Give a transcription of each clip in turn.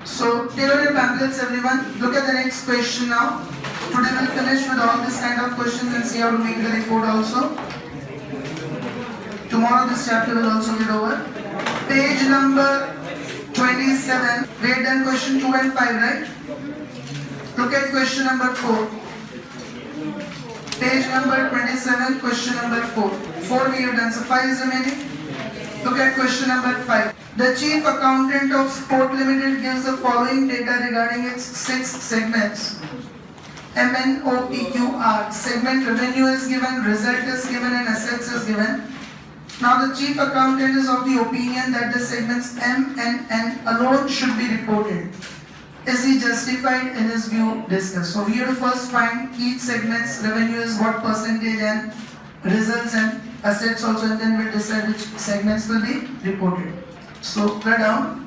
So take out your pamphlets, everyone. Look at the next question now. Today we'll finish with all this kind of questions and see how to make the report also. Tomorrow this chapter will also get over. Page number 27. We had done question 2 and 5, right? Look at question number 4. Page number 27, question number 4. 4 we have done, so 5 is remaining. Look at question number 5. The chief accountant of Sport Limited gives the following data regarding its 6 segments. MNOPQR. Segment revenue is given, result is given, and assets is given. Now the chief accountant is of the opinion that the segments M and N alone should be reported. Is he justified in his view? Discuss. So we have to first find each segment's revenue is what percentage and results and assets also, and then we'll decide which segments will be reported. So write down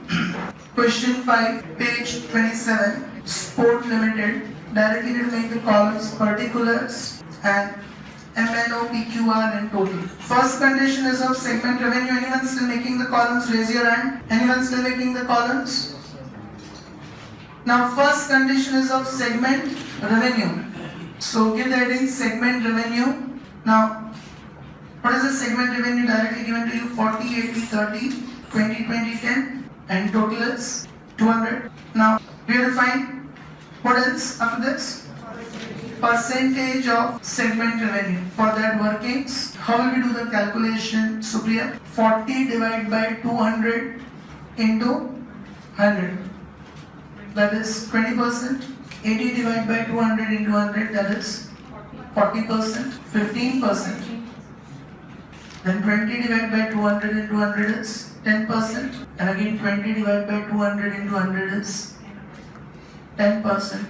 question 5, page 27, Sport Limited. Directly will make the columns particulars and MNOPQR in total. First condition is of segment revenue. Anyone still making the columns? Raise your hand. Anyone still making the columns? Now first condition is of segment revenue. So give the heading segment revenue. Now what is the segment revenue directly given to you? 40, 80, 30, 20, 20, 10, and total is 200. Now we have to find what else after this? Percentage of segment revenue. For that workings, how will we do the calculation, Supriya? 40 divided by 200 into 100. That is 20%. 80 divided by 200 into 100. That is 40%. 15%. Then 20 divided by 200 into 100 is 10%. And again 20 divided by 200 into 100 is 10%.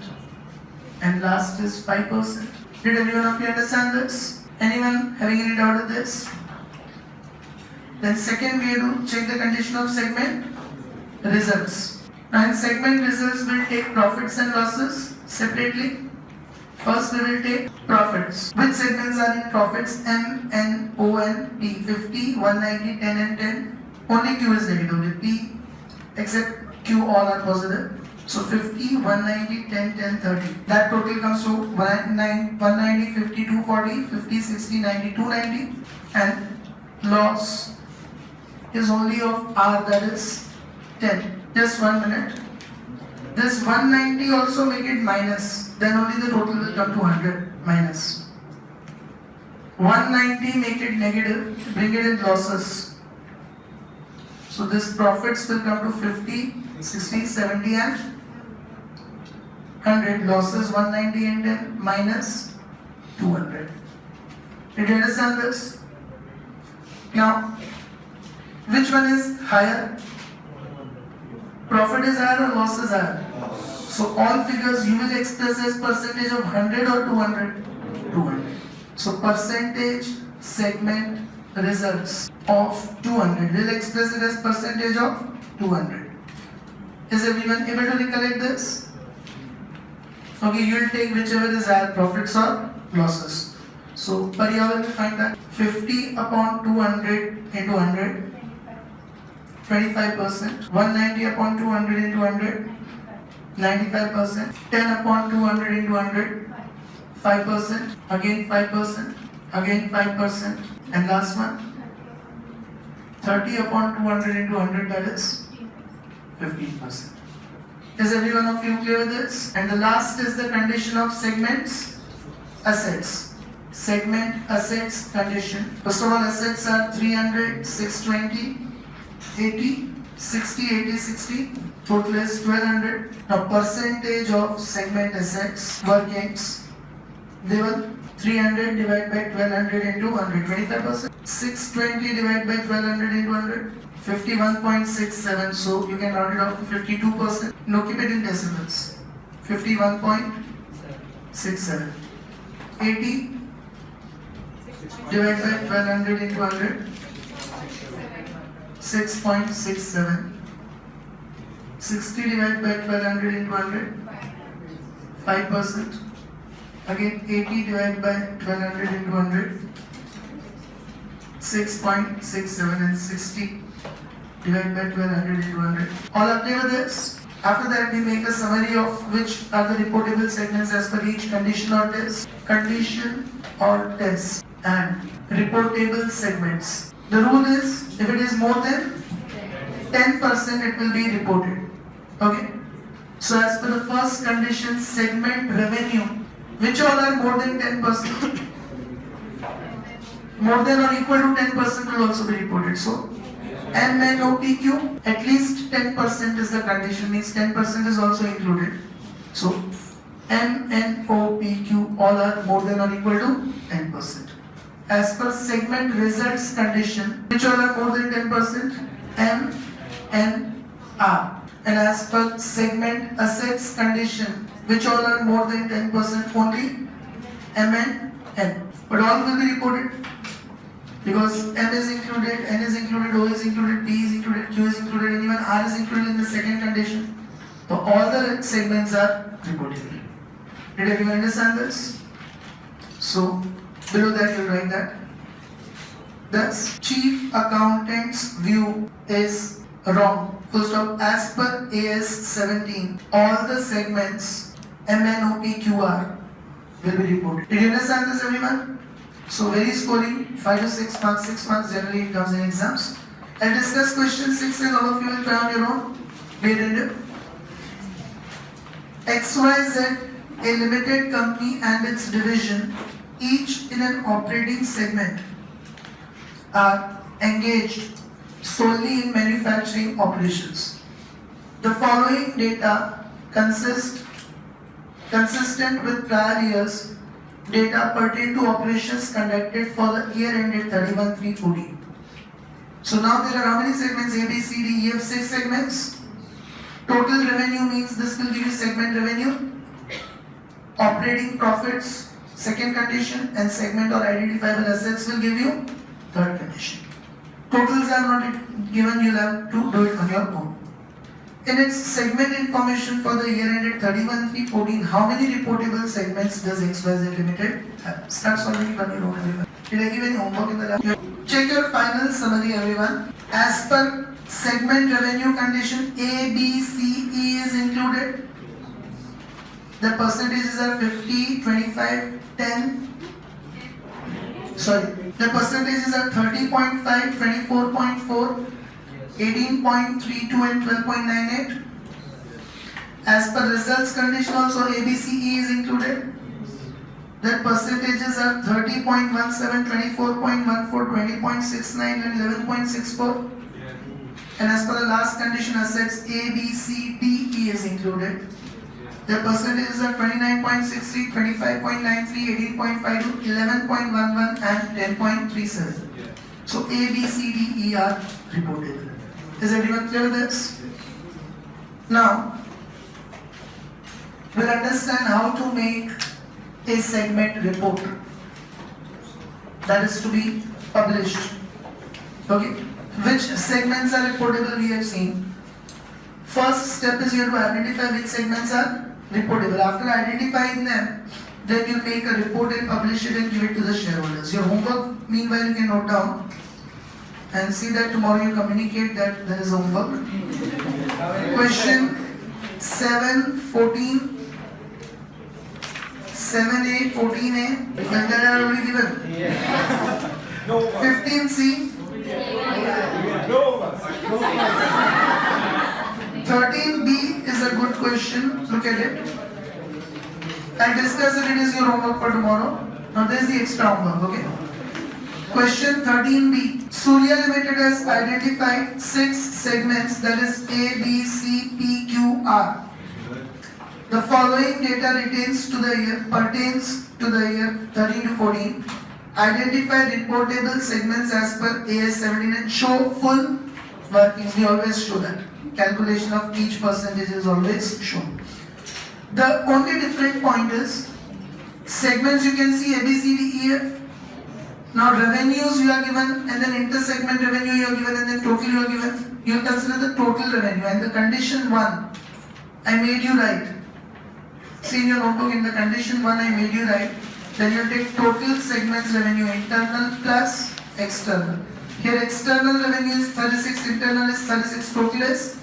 And last is 5%. Did anyone of you understand this? Anyone having any doubt of this? Then second we have to check the condition of segment results. Now in segment results we'll take profits and losses separately. First we will take profits. Which segments are in profits? M, N, O, and P. 50, 190, 10 and 10. Only Q is negative with P except Q all are positive. So 50, 190, 10, 10, 30. That total comes to 190, 50, 240, 50, 60, 90, 290. And loss is only of R, that is 10. Just 1 minute. This 190 also make it minus. Then only the total will come to 100 minus. 190 make it negative. Bring it in losses. So this profits will come to 50, 60, 70 and 100. Losses 190 and 10 minus 200. Did you understand this? Now, which one is higher? Profit is higher or loss is higher? So all figures you will express as percentage of 100 or 200? 200. So percentage segment results of 200. We'll express it as percentage of 200. Is everyone able to recollect this? Okay, you will take whichever is higher, profits or losses. So Pariya will find that 50 upon 200 into 100, 25%. 190 upon 200 into 100, 95%. 10 upon 200 into 100, 5%. Again 5%. Again 5%. And last one, 30 upon 200 into 100, that is 15%. Is every one of you clear with this? And the last is the condition of segments, assets. Segment assets condition. First of all, assets are 300, 620, 80, 60, 80, 60. Total is 1200. Now percentage of segment assets, workings, they were 300 divided by 1200 into 100, 25%. 620 divided by 1200 into 100. 51.67, so you can round it off to 52%. No, keep it in decimals. 51.67. 80 divided by 1200 into 100. 6.67. 60 divided by 1200 into 100. 5%. Again 80 divided by 1200 into 100. 6.67 and 60 divided by 1200 into 100. All are clear with this? After that, we make a summary of which are the reportable segments as per each condition or test, and reportable segments. The rule is, if it is more than 10%, it will be reported. Okay? So as per the first condition, segment revenue, which all are more than 10%, more than or equal to 10% will also be reported. So MNOPQ, at least 10% is the condition, means 10% is also included. So MNOPQ, all are more than or equal to 10%. As per segment results condition, which all are more than 10%, MNR. And as per segment assets condition, which all are more than 10%, only MNN. But all will be reported. Because M is included, N is included, O is included, P is included, Q is included, and even R is included in the second condition. So all the segments are reportable. Did everyone understand this? So below that you will write that. Thus, chief accountant's view is wrong. Full stop. As per AS 17, all the segments MNOPQR will be reported. Did you understand this, everyone? So very scoring, 5 to 6 marks, 6 marks generally it comes in exams. I'll discuss question 6 and all of you will try on your own. Be attentive. XYZ, a limited company and its division, each in an operating segment, are engaged solely in manufacturing operations. The following data consistent with prior years data pertain to operations conducted for the year ended 31/3/14. So now there are how many segments? A, B, C, D, E, F, 6 segments. Total revenue means this will give you segment revenue. Operating profits, second condition, and segment or identifiable assets will give you third condition. Totals are not given, you'll have to do it on your own. In its segment information for the year ended 31/3/14, how many reportable segments does XYZ Limited have? Start solving it on your own, everyone. Did I give any homework in the lab? Check your final summary, everyone. As per segment revenue condition, A, B, C, E is included. The percentages are 50, 25, 10. The percentages are 30.5, 24.4, 18.32 and 12.98. As per results condition also, ABCE is included. The percentages are 30.17, 24.14, 20.69 and 11.64. And as per the last condition assets, ABCDE is included. The percentages are 29.63, 25.93, 18.52, 11.11 and 10.37. So A, B, C, D, E are reportable. Is everyone clear with this? Now, we'll understand how to make a segment report that is to be published. Okay, which segments are reportable we have seen. First step is you have to identify which segments are reportable. After identifying them, then you make a report and publish it and give it to the shareholders. Your homework, meanwhile, you can note down and see that tomorrow you communicate that there is homework. Question 7, 14, 7A, 14A, that are already given. 15C, 13B is a good question, look at it. I'll discuss it is your homework for tomorrow. Now there is the extra homework, okay? Question 13B. Surya Limited has identified 6 segments, that is A, B, C, P, Q, R. The following data pertains to the year 13 to 14. Identify reportable segments as per AS 17 and show full workings. We always show that. Calculation of each percentage is always shown. The only different point is segments you can see A, B, C, D, E, F. Now revenues you are given and then inter-segment revenue you are given and then total you are given. You will consider the total revenue and the condition 1 I made you write. See in your notebook in the condition 1 I made you write. Then you take total segments revenue internal plus external. Here external revenue is 36, internal is 36, total is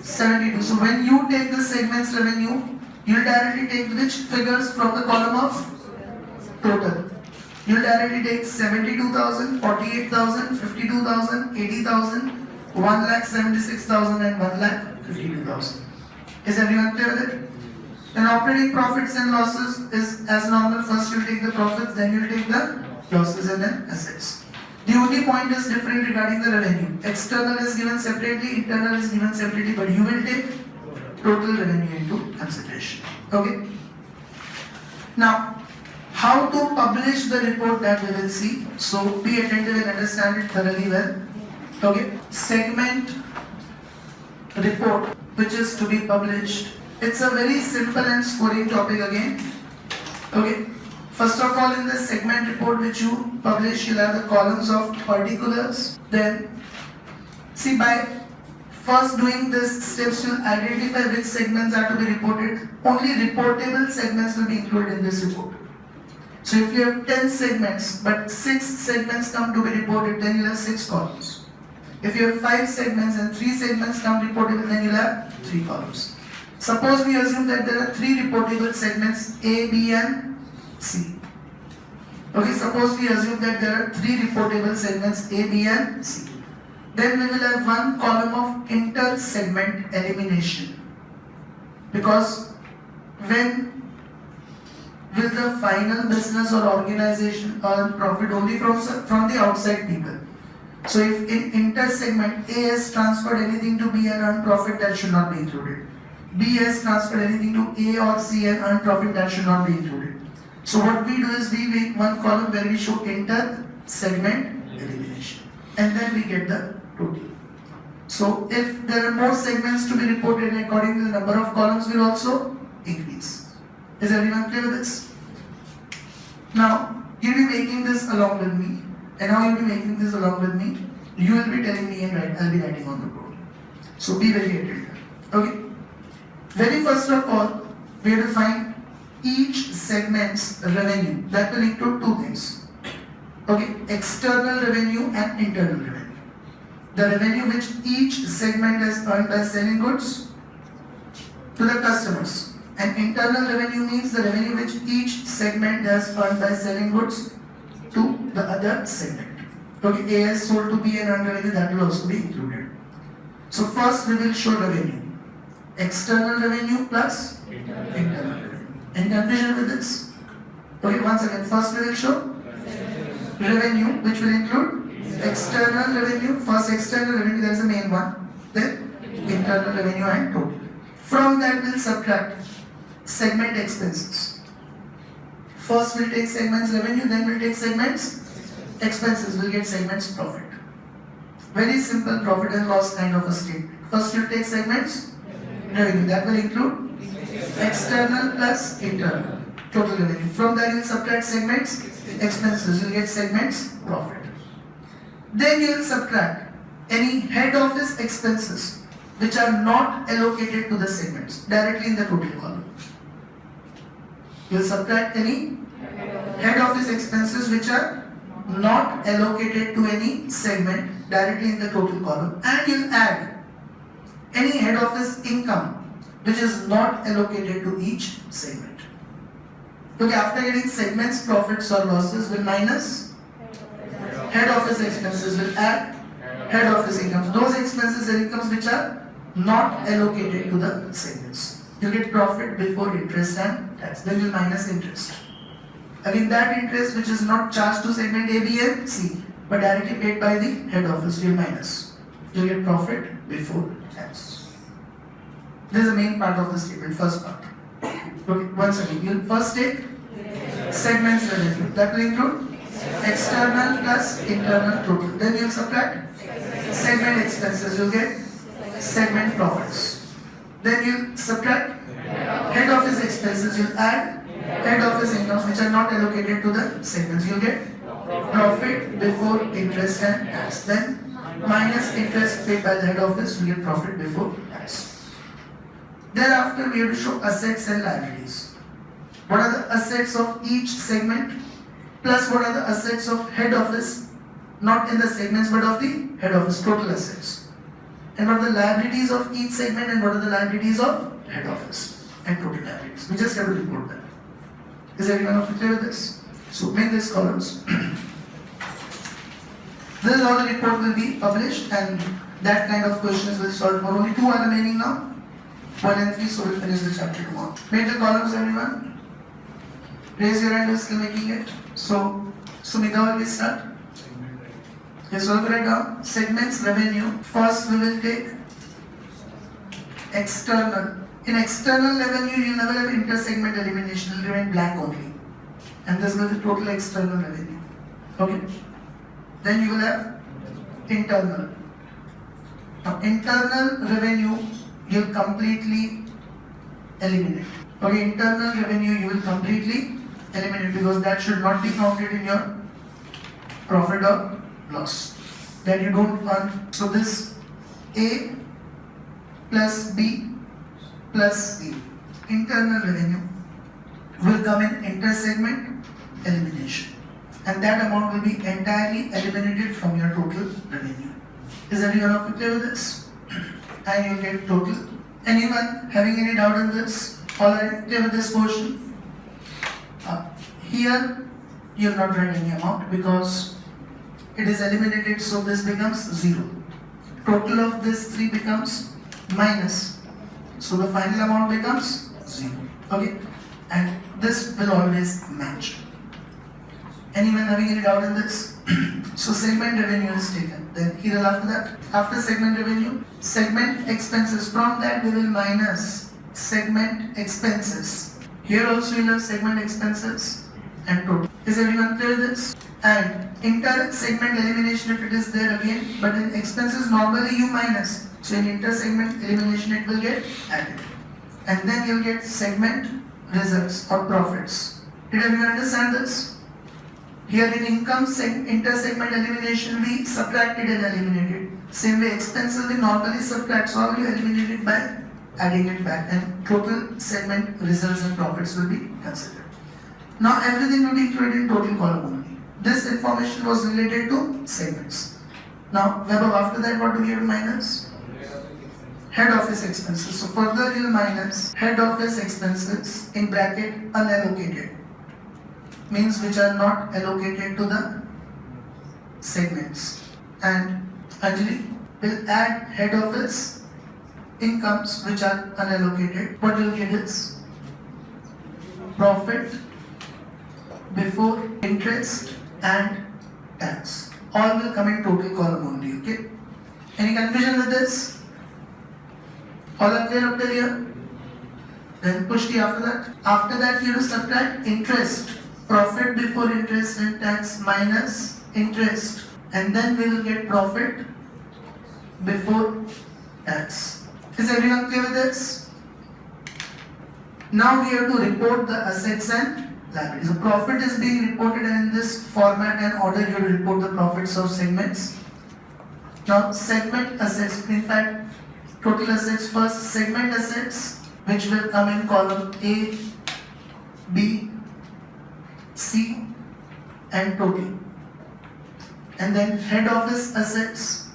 72. So when you take the segment's revenue, you'll directly take which figures from the column of total. You'll directly take 72,000, 48,000, 52,000, 80,000, 1,76,000 and 1,52,000. Is everyone clear with it? Then operating profits and losses is as normal. First you'll take the profits, then you'll take the losses and then assets. The only point is different regarding the revenue. External is given separately, internal is given separately, but you will take total revenue into consideration. Okay? Now, how to publish the report that we will see. So be attentive and understand it thoroughly well. Okay? Segment report which is to be published. It's a very simple and scoring topic again. Okay? First of all, in the segment report which you publish, you'll have the columns of particulars. Then, see, by first doing this steps, you'll identify which segments are to be reported. Only reportable segments will be included in this report. So if you have 10 segments, but 6 segments come to be reported, then you'll have 6 columns. If you have 5 segments and 3 segments come reportable, then you'll have 3 columns. Suppose we assume that there are 3 reportable segments, A, B and C. Okay, suppose we assume that there are 3 reportable segments A, B and C. Then we will have one column of inter-segment elimination. Because when will the final business or organization earn profit? Only from the outside people. So if in inter-segment A has transferred anything to B and earned profit, that should not be included. B has transferred anything to A or C and earned profit, that should not be included. So what we do is we make one column where we show inter-segment elimination, and then we get the total. So if there are more segments to be reported, according to the number of columns will also increase. Is everyone clear with this? Now you'll be making this along with me, and how you'll be making this along with me, you will be telling me and I'll be writing on the board. So be very attentive. Okay. Very first of all, we have to find each segment's revenue. That will include 2 things. Okay, external revenue and internal revenue. The revenue which each segment has earned by selling goods to the customers. And internal revenue means the revenue which each segment has earned by selling goods to the other segment. Okay, A has sold to B and earned revenue, that will also be included. So first we will show revenue. External revenue plus internal revenue. Any confusion with this? Okay, once again, first we will show revenue, which will include external revenue. First external revenue, that is the main one. Then internal revenue and total. From that we'll subtract segment expenses. First we'll take segments revenue, then we'll take segments expenses. We'll get segments profit. Very simple profit and loss kind of a statement. First you'll take segments revenue, that will include external plus internal, total revenue. From that you will subtract segments expenses, you will get segments profit. Then you will subtract any head office expenses which are not allocated to the segments directly in the total column. You will subtract any head office expenses which are not allocated to any segment directly in the total column, and you will add any head office income which is not allocated to each segment. Okay, after getting segments, profits or losses, will minus head office expenses, will add head office incomes. Those expenses and incomes which are not allocated to the segments. You get profit before interest and tax. Then you minus interest. Again, that interest which is not charged to segment A, B and C, but directly paid by the head office, you minus. You get profit before tax. This is the main part of the statement, first part. Okay, once again, you will first take segments revenue. That will include external plus internal total. Then you will subtract segment expenses. You get segment profits. Then you subtract head office expenses. You add head office incomes which are not allocated to the segments. You get profit before interest and tax. Then minus interest paid by the head office. You get profit before tax. Thereafter, we have to show assets and liabilities. What are the assets of each segment, plus what are the assets of head office, not in the segments but of the head office, total assets. And what are the liabilities of each segment and what are the liabilities of head office and total liabilities. We just have to report that. Is everyone clear with this? So make these columns. This is how the report will be published and that kind of questions will solve for. Only 2 are remaining now. 1 and 3, so we'll finish the chapter tomorrow. Make the columns, everyone. Raise your hand, we're still making it. So, Sumita will start. Yes, we'll write down segments revenue. First, we will take external. In external revenue, you never have inter-segment elimination. It will remain blank only. And this will be total external revenue. Okay. Then you will have internal. Now, internal revenue, you will completely eliminate. Okay, internal revenue, you will completely eliminate because that should not be counted in your profit or loss. That you don't earn. So this A plus B plus C, internal revenue, will come in inter-segment elimination. And that amount will be entirely eliminated from your total revenue. Is everyone clear with this? And you'll get total. Anyone having any doubt in this? All are clear with this portion? Here, you'll not write any amount because it is eliminated, so this becomes 0. Total of this 3 becomes minus. So the final amount becomes 0. Okay? And this will always match. Anyone having any doubt in this? So segment revenue is taken. Then here after that, after segment revenue, segment expenses. From that we will minus segment expenses. Here also you have segment expenses and total. Is everyone clear with this? And inter-segment elimination if it is there again, but in expenses normally you minus. So in inter-segment elimination it will get added. And then you'll get segment results or profits. Did everyone understand this? Here in income inter-segment elimination we subtracted and eliminated. Same way expenses we normally subtract, so how will you eliminate it? By adding it back, and total segment results and profits will be considered. Now everything will be included in total column only. This information was related to segments. Now Webber, after that what do we have to minus? Head office expenses. So further you will minus head office expenses in bracket unallocated. Means which are not allocated to the segments. And Anjali will add head office incomes which are unallocated. What you will get is profit before interest and tax. All will come in total column only. Okay? Any confusion with this? All are clear up till here? Then push T after that. After that you have to subtract interest. Profit before interest and tax minus interest, and then we will get profit before tax. Is everyone clear with this? Now we have to report the assets and liabilities. The profit is being reported in this format and order. You will report the profits of segments. Now segment assets, in fact total assets first, segment assets which will come in column A, B, C and total, and then head office assets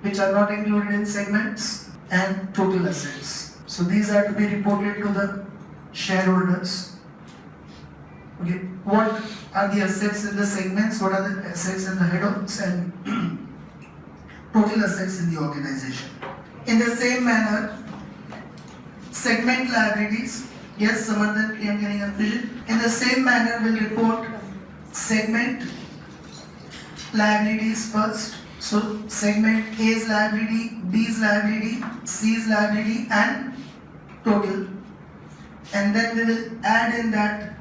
which are not included in segments and total assets. So these are to be reported to the shareholders. Okay, what are the assets in the segments, what are the assets in the head office, and total assets in the organization. In the same manner, segment liabilities. Yes, Samarthan, I am getting confusion. In the same manner, we'll report segment liabilities first. So, segment A's liability, B's liability, C's liability, and total. And then we will add in that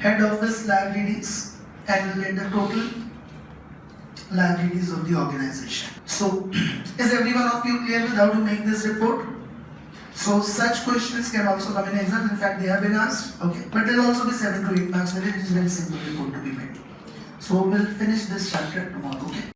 head office liabilities and we'll get the total liabilities of the organization. So, is every one of you clear with how to make this report? So such questions can also come in exam. In fact, they have been asked. Okay, but there will also be 7 to 8 marks. It is very simple report to be made. So we'll finish this chapter tomorrow. Okay.